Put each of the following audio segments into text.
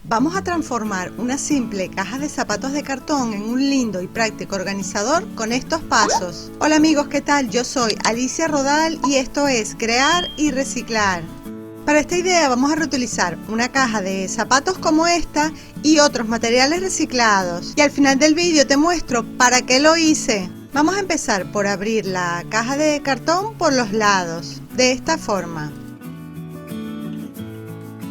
Vamos a transformar una simple caja de zapatos de cartón en un lindo y práctico organizador con estos pasos. Hola amigos, ¿qué tal? Yo soy Alicia Rodal y esto es Crear y Reciclar. Para esta idea vamos a reutilizar una caja de zapatos como esta y otros materiales reciclados. Y al final del vídeo te muestro para qué lo hice. Vamos a empezar por abrir la caja de cartón por los lados, de esta forma.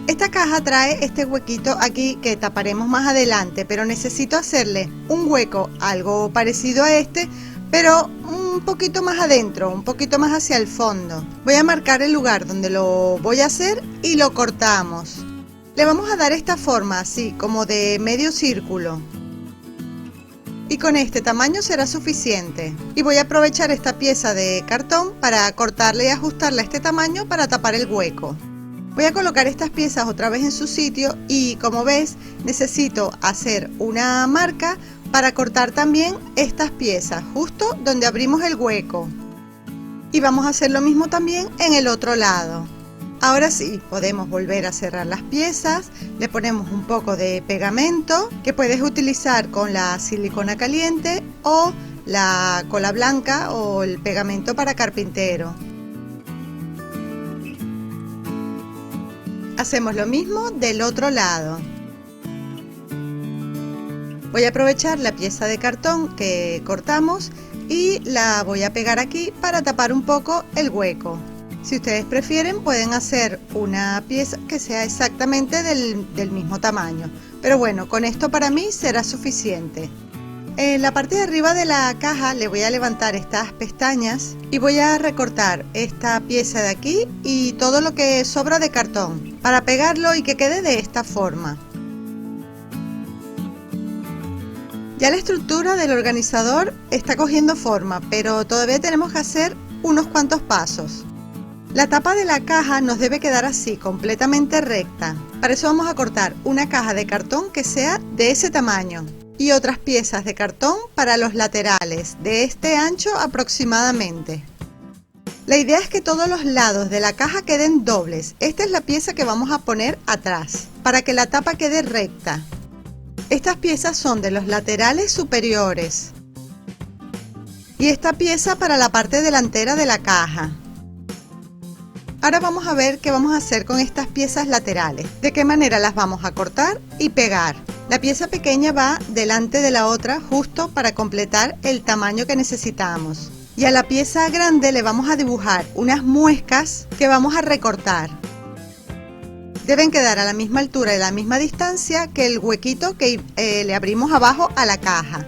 Esta caja trae este huequito aquí que taparemos más adelante, pero necesito hacerle un hueco algo parecido a este, pero un poquito más adentro, un poquito más hacia el fondo. Voy a marcar el lugar donde lo voy a hacer y lo cortamos. Le vamos a dar esta forma así, como de medio círculo. Y con este tamaño será suficiente. Y voy a aprovechar esta pieza de cartón para cortarle y ajustarle a este tamaño para tapar el hueco. Voy a colocar estas piezas otra vez en su sitio y como ves necesito hacer una marca para cortar también estas piezas justo donde abrimos el hueco. Y vamos a hacer lo mismo también en el otro lado. Ahora sí, podemos volver a cerrar las piezas, le ponemos un poco de pegamento que puedes utilizar con la silicona caliente o la cola blanca o el pegamento para carpintero. Hacemos lo mismo del otro lado. Voy a aprovechar la pieza de cartón que cortamos y la voy a pegar aquí para tapar un poco el hueco. Si ustedes prefieren pueden hacer una pieza que sea exactamente del mismo tamaño, pero bueno, con esto para mí será suficiente. En la parte de arriba de la caja le voy a levantar estas pestañas y voy a recortar esta pieza de aquí y todo lo que sobra de cartón para pegarlo y que quede de esta forma. Ya la estructura del organizador está cogiendo forma, pero todavía tenemos que hacer unos cuantos pasos. La tapa de la caja nos debe quedar así, completamente recta. Para eso vamos a cortar una caja de cartón que sea de ese tamaño y otras piezas de cartón para los laterales, de este ancho aproximadamente. La idea es que todos los lados de la caja queden dobles. Esta es la pieza que vamos a poner atrás, para que la tapa quede recta. Estas piezas son de los laterales superiores. Y esta pieza para la parte delantera de la caja. Ahora vamos a ver qué vamos a hacer con estas piezas laterales. De qué manera las vamos a cortar y pegar. La pieza pequeña va delante de la otra justo para completar el tamaño que necesitamos. Y a la pieza grande le vamos a dibujar unas muescas que vamos a recortar. Deben quedar a la misma altura y la misma distancia que el huequito que le abrimos abajo a la caja.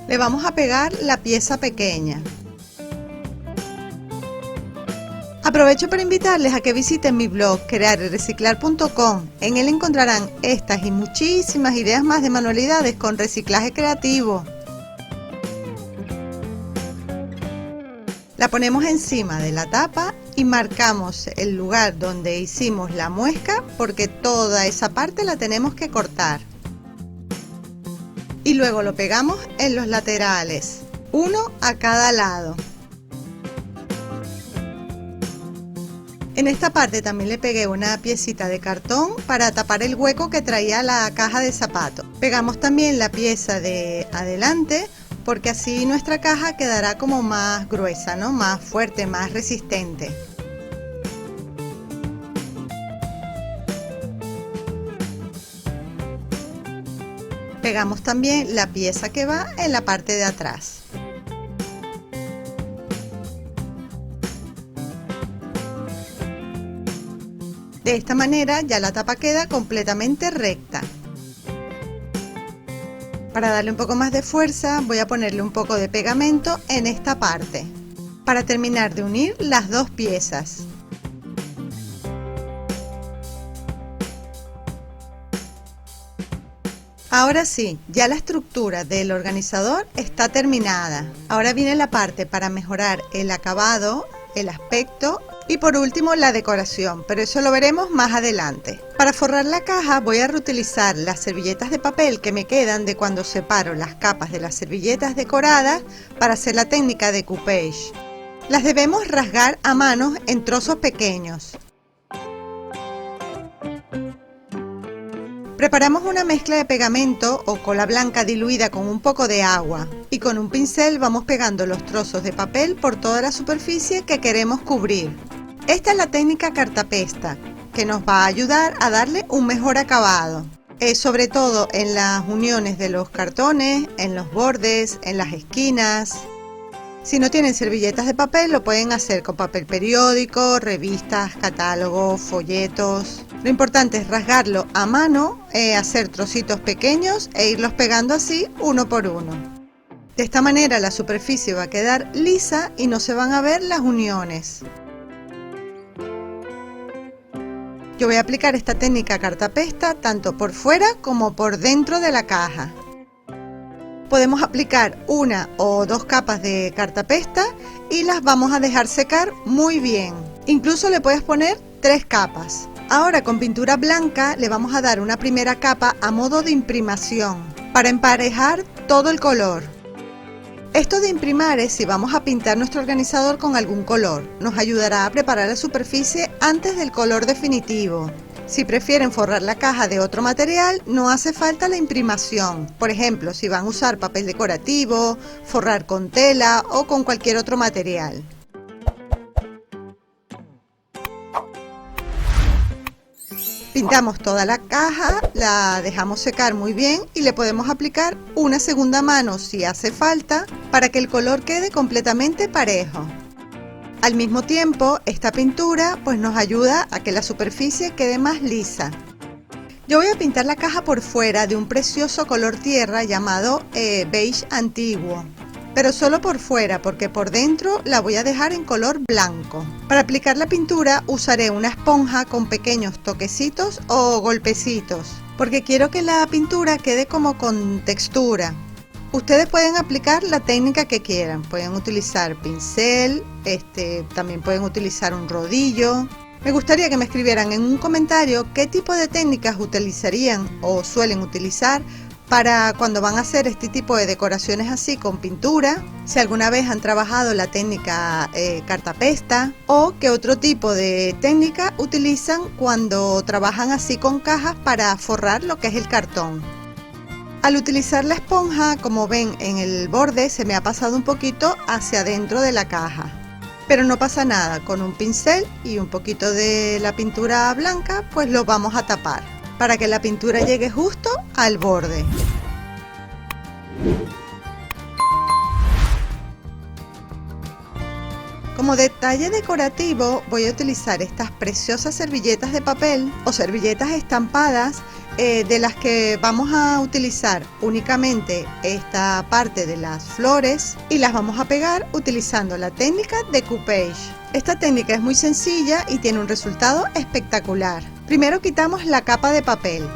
Le vamos a pegar la pieza pequeña. Aprovecho para invitarles a que visiten mi blog crearyreciclar.com. En él encontrarán estas y muchísimas ideas más de manualidades con reciclaje creativo. La ponemos encima de la tapa y marcamos el lugar donde hicimos la muesca porque toda esa parte la tenemos que cortar. Y luego lo pegamos en los laterales, uno a cada lado. En esta parte también le pegué una piecita de cartón para tapar el hueco que traía la caja de zapatos. Pegamos también la pieza de adelante porque así nuestra caja quedará como más gruesa, ¿no? Más fuerte, más resistente. Pegamos también la pieza que va en la parte de atrás. De esta manera ya la tapa queda completamente recta. Para darle un poco más de fuerza voy a ponerle un poco de pegamento en esta parte para terminar de unir las dos piezas. Ahora sí, ya la estructura del organizador está terminada. Ahora viene la parte para mejorar el acabado, el aspecto y por último la decoración, pero eso lo veremos más adelante. Para forrar la caja voy a reutilizar las servilletas de papel que me quedan de cuando separo las capas de las servilletas decoradas para hacer la técnica de coupage. Las debemos rasgar a mano en trozos pequeños. Preparamos una mezcla de pegamento o cola blanca diluida con un poco de agua y con un pincel vamos pegando los trozos de papel por toda la superficie que queremos cubrir. Esta es la técnica cartapesta, que nos va a ayudar a darle un mejor acabado, sobre todo en las uniones de los cartones, en los bordes, en las esquinas. Si no tienen servilletas de papel, lo pueden hacer con papel periódico, revistas, catálogos, folletos. Lo importante es rasgarlo a mano, hacer trocitos pequeños e irlos pegando así uno por uno. De esta manera la superficie va a quedar lisa y no se van a ver las uniones. Yo voy a aplicar esta técnica cartapesta tanto por fuera como por dentro de la caja. Podemos aplicar una o dos capas de cartapesta y las vamos a dejar secar muy bien. Incluso le puedes poner 3 capas. Ahora con pintura blanca le vamos a dar una primera capa a modo de imprimación para emparejar todo el color. Esto de imprimar es si vamos a pintar nuestro organizador con algún color. Nos ayudará a preparar la superficie antes del color definitivo. Si prefieren forrar la caja de otro material, no hace falta la imprimación. Por ejemplo, si van a usar papel decorativo, forrar con tela o con cualquier otro material. Pintamos toda la caja, la dejamos secar muy bien y le podemos aplicar una segunda mano si hace falta para que el color quede completamente parejo. Al mismo tiempo, esta pintura pues nos ayuda a que la superficie quede más lisa. Yo voy a pintar la caja por fuera de un precioso color tierra llamado beige antiguo, pero solo por fuera porque por dentro la voy a dejar en color blanco. Para aplicar la pintura usaré una esponja con pequeños toquecitos o golpecitos, porque quiero que la pintura quede como con textura. Ustedes pueden aplicar la técnica que quieran, pueden utilizar pincel, también pueden utilizar un rodillo. Me gustaría que me escribieran en un comentario qué tipo de técnicas utilizarían o suelen utilizar para cuando van a hacer este tipo de decoraciones así con pintura, si alguna vez han trabajado la técnica cartapesta o qué otro tipo de técnica utilizan cuando trabajan así con cajas para forrar lo que es el cartón. Al utilizar la esponja, como ven en el borde, se me ha pasado un poquito hacia adentro de la caja. Pero no pasa nada, con un pincel y un poquito de la pintura blanca, pues lo vamos a tapar, para que la pintura llegue justo al borde. Como detalle decorativo, voy a utilizar estas preciosas servilletas de papel o servilletas estampadas, de las que vamos a utilizar únicamente esta parte de las flores y las vamos a pegar utilizando la técnica decoupage. Esta técnica es muy sencilla y tiene un resultado espectacular. Primero quitamos la capa de papel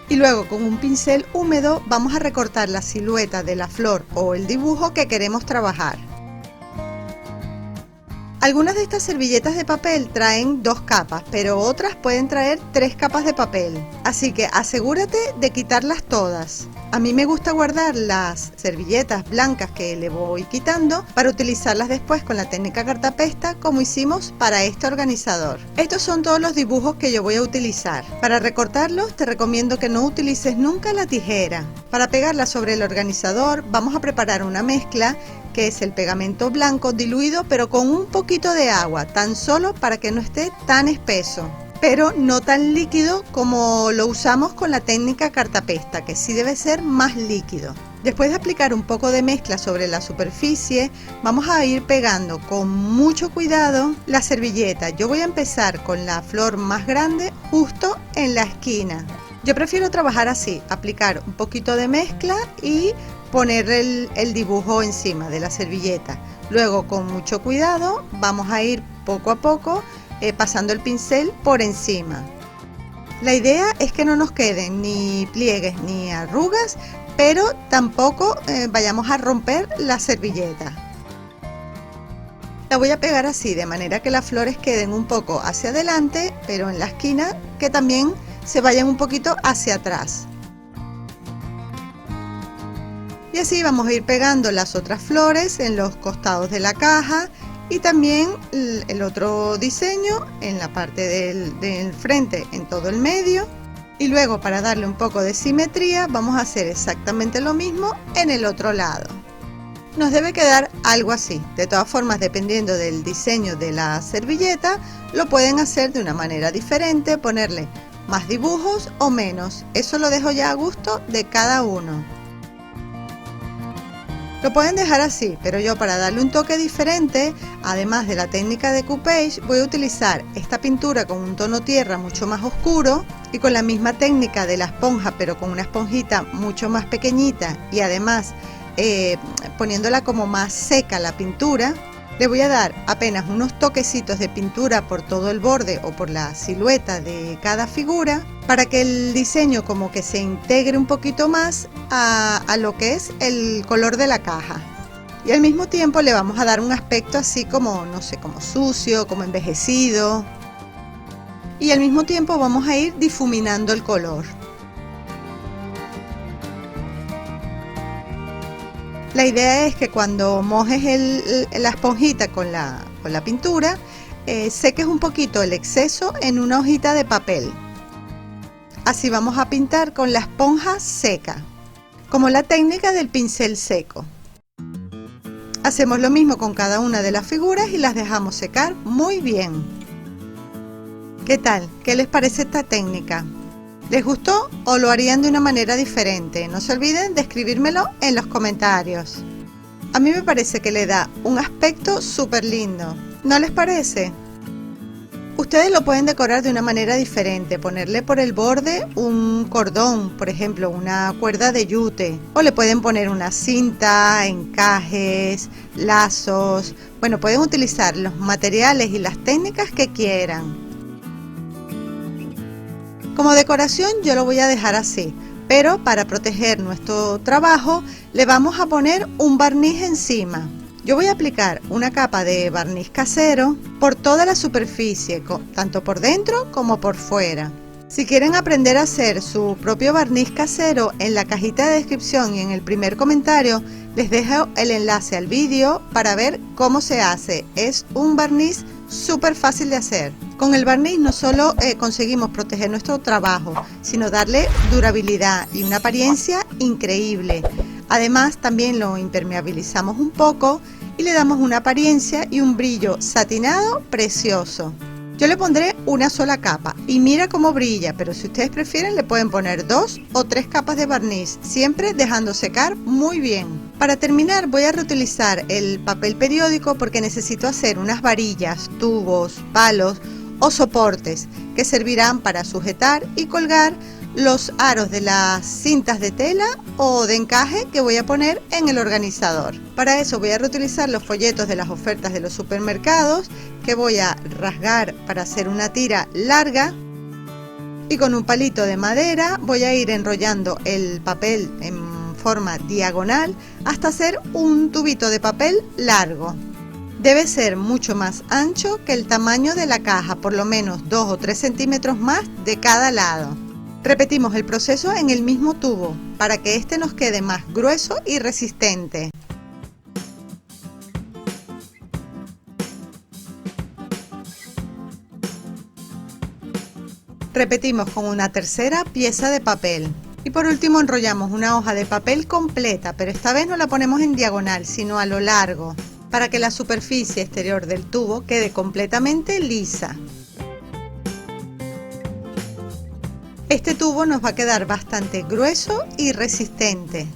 y luego con un pincel húmedo vamos a recortar la silueta de la flor o el dibujo que queremos trabajar. Algunas de estas servilletas de papel traen 2 capas, pero otras pueden traer 3 capas de papel, así que asegúrate de quitarlas todas. A mí me gusta guardar las servilletas blancas que le voy quitando para utilizarlas después con la técnica cartapesta como hicimos para este organizador. Estos son todos los dibujos que yo voy a utilizar. Para recortarlos te recomiendo que no utilices nunca la tijera. Para pegarla sobre el organizador vamos a preparar una mezcla que es el pegamento blanco diluido pero con un poquito de agua, tan solo para que no esté tan espeso, pero no tan líquido como lo usamos con la técnica cartapesta, que sí debe ser más líquido. Después de aplicar un poco de mezcla sobre la superficie, vamos a ir pegando con mucho cuidado la servilleta. Yo voy a empezar con la flor más grande justo en la esquina. Yo prefiero trabajar así, aplicar un poquito de mezcla y poner el dibujo encima de la servilleta. Luego con mucho cuidado vamos a ir poco a poco pasando el pincel por encima. La idea es que no nos queden ni pliegues ni arrugas, pero tampoco vayamos a romper la servilleta. La voy a pegar así, de manera que las flores queden un poco hacia adelante, pero en la esquina que también se vayan un poquito hacia atrás. Y así vamos a ir pegando las otras flores en los costados de la caja y también el otro diseño en la parte del frente, en todo el medio. Y luego, para darle un poco de simetría, vamos a hacer exactamente lo mismo en el otro lado. Nos debe quedar algo así. De todas formas, dependiendo del diseño de la servilleta, lo pueden hacer de una manera diferente, ponerle más dibujos o menos. Eso lo dejo ya a gusto de cada uno. Lo pueden dejar así, pero yo, para darle un toque diferente, además de la técnica de coupage, voy a utilizar esta pintura con un tono tierra mucho más oscuro y con la misma técnica de la esponja, pero con una esponjita mucho más pequeñita y además poniéndola como más seca la pintura. Le voy a dar apenas unos toquecitos de pintura por todo el borde o por la silueta de cada figura para que el diseño como que se integre un poquito más a lo que es el color de la caja. Y al mismo tiempo le vamos a dar un aspecto así como, no sé, como sucio, como envejecido. Y al mismo tiempo vamos a ir difuminando el color. La idea es que cuando mojes la esponjita con la pintura, seques un poquito el exceso en una hojita de papel. Así vamos a pintar con la esponja seca, como la técnica del pincel seco. Hacemos lo mismo con cada una de las figuras y las dejamos secar muy bien. ¿Qué tal? ¿Qué les parece esta técnica? ¿Les gustó o lo harían de una manera diferente? No se olviden de escribírmelo en los comentarios. A mí me parece que le da un aspecto súper lindo. ¿No les parece? Ustedes lo pueden decorar de una manera diferente, ponerle por el borde un cordón, por ejemplo, una cuerda de yute, o le pueden poner una cinta, encajes, lazos. Bueno, pueden utilizar los materiales y las técnicas que quieran. Como decoración yo lo voy a dejar así, pero para proteger nuestro trabajo le vamos a poner un barniz encima. Yo voy a aplicar una capa de barniz casero por toda la superficie, tanto por dentro como por fuera. Si quieren aprender a hacer su propio barniz casero, en la cajita de descripción y en el primer comentario les dejo el enlace al vídeo para ver cómo se hace. Es un barniz súper fácil de hacer. Con el barniz no solo conseguimos proteger nuestro trabajo, sino darle durabilidad y una apariencia increíble. Además, también lo impermeabilizamos un poco y le damos una apariencia y un brillo satinado precioso. Yo le pondré una sola capa y mira cómo brilla, pero si ustedes prefieren le pueden poner 2 o 3 capas de barniz, siempre dejando secar muy bien. Para terminar voy a reutilizar el papel periódico porque necesito hacer unas varillas, tubos, palos o soportes que servirán para sujetar y colgar los aros de las cintas de tela o de encaje que voy a poner en el organizador. Para eso voy a reutilizar los folletos de las ofertas de los supermercados que voy a rasgar para hacer una tira larga, y con un palito de madera voy a ir enrollando el papel en forma diagonal hasta hacer un tubito de papel largo. Debe ser mucho más ancho que el tamaño de la caja, por lo menos 2 o 3 centímetros más de cada lado. Repetimos el proceso en el mismo tubo para que este nos quede más grueso y resistente. Repetimos con una tercera pieza de papel. Y por último enrollamos una hoja de papel completa, pero esta vez no la ponemos en diagonal, sino a lo largo, para que la superficie exterior del tubo quede completamente lisa. Este tubo nos va a quedar bastante grueso y resistente.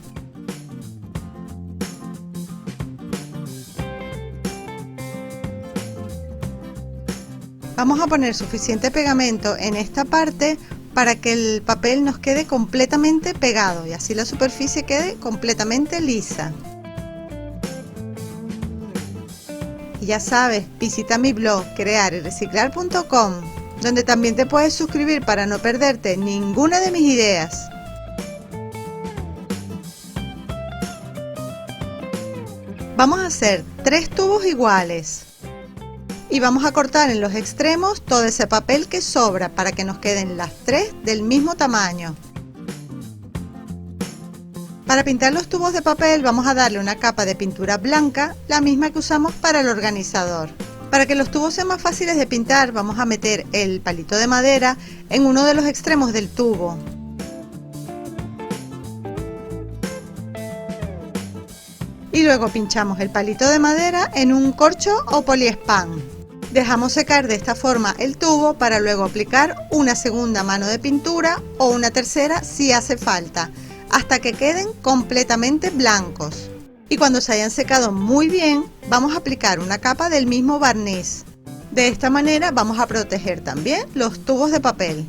Vamos a poner suficiente pegamento en esta parte para que el papel nos quede completamente pegado y así la superficie quede completamente lisa. Y ya sabes, visita mi blog crearyreciclar.com, donde también te puedes suscribir para no perderte ninguna de mis ideas. Vamos a hacer 3 tubos iguales y vamos a cortar en los extremos todo ese papel que sobra para que nos queden las 3 del mismo tamaño. Para pintar los tubos de papel vamos a darle una capa de pintura blanca, la misma que usamos para el organizador. Para que los tubos sean más fáciles de pintar, vamos a meter el palito de madera en uno de los extremos del tubo. Y luego pinchamos el palito de madera en un corcho o poliespán. Dejamos secar de esta forma el tubo para luego aplicar una segunda mano de pintura o una tercera si hace falta, hasta que queden completamente blancos. Y cuando se hayan secado muy bien, vamos a aplicar una capa del mismo barniz. De esta manera vamos a proteger también los tubos de papel.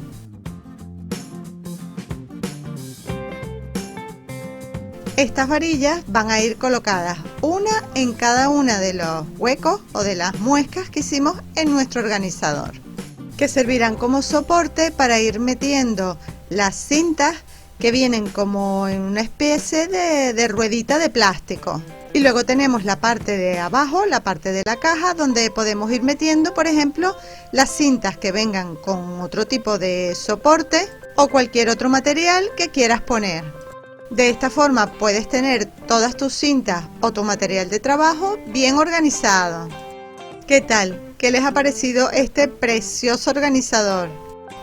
Estas varillas van a ir colocadas una en cada una de los huecos o de las muescas que hicimos en nuestro organizador, que servirán como soporte para ir metiendo las cintas que vienen como en una especie de ruedita de plástico. Y luego tenemos la parte de abajo, la parte de la caja, donde podemos ir metiendo, por ejemplo, las cintas que vengan con otro tipo de soporte o cualquier otro material que quieras poner. De esta forma puedes tener todas tus cintas o tu material de trabajo bien organizado. ¿Qué tal? ¿Qué les ha parecido este precioso organizador?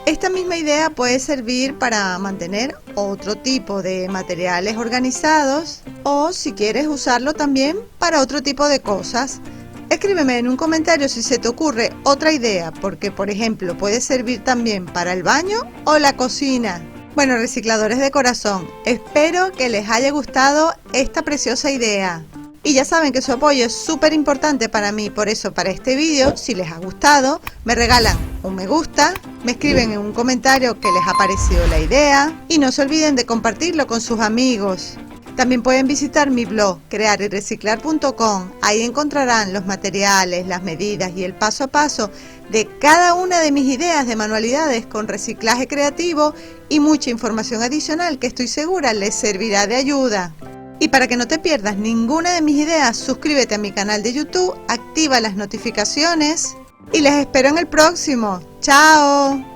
Esta misma idea puede servir para mantener otro tipo de materiales organizados o si quieres usarlo también para otro tipo de cosas. Escríbeme en un comentario si se te ocurre otra idea, porque por ejemplo puede servir también para el baño o la cocina. Bueno, recicladores de corazón, espero que les haya gustado esta preciosa idea. Y ya saben que su apoyo es súper importante para mí, por eso para este vídeo, si les ha gustado, me regalan un me gusta, me escriben en un comentario qué les ha parecido la idea y no se olviden de compartirlo con sus amigos. También pueden visitar mi blog crearyreciclar.com, ahí encontrarán los materiales, las medidas y el paso a paso de cada una de mis ideas de manualidades con reciclaje creativo y mucha información adicional que estoy segura les servirá de ayuda. Y para que no te pierdas ninguna de mis ideas, suscríbete a mi canal de YouTube, activa las notificaciones y les espero en el próximo. ¡Chao!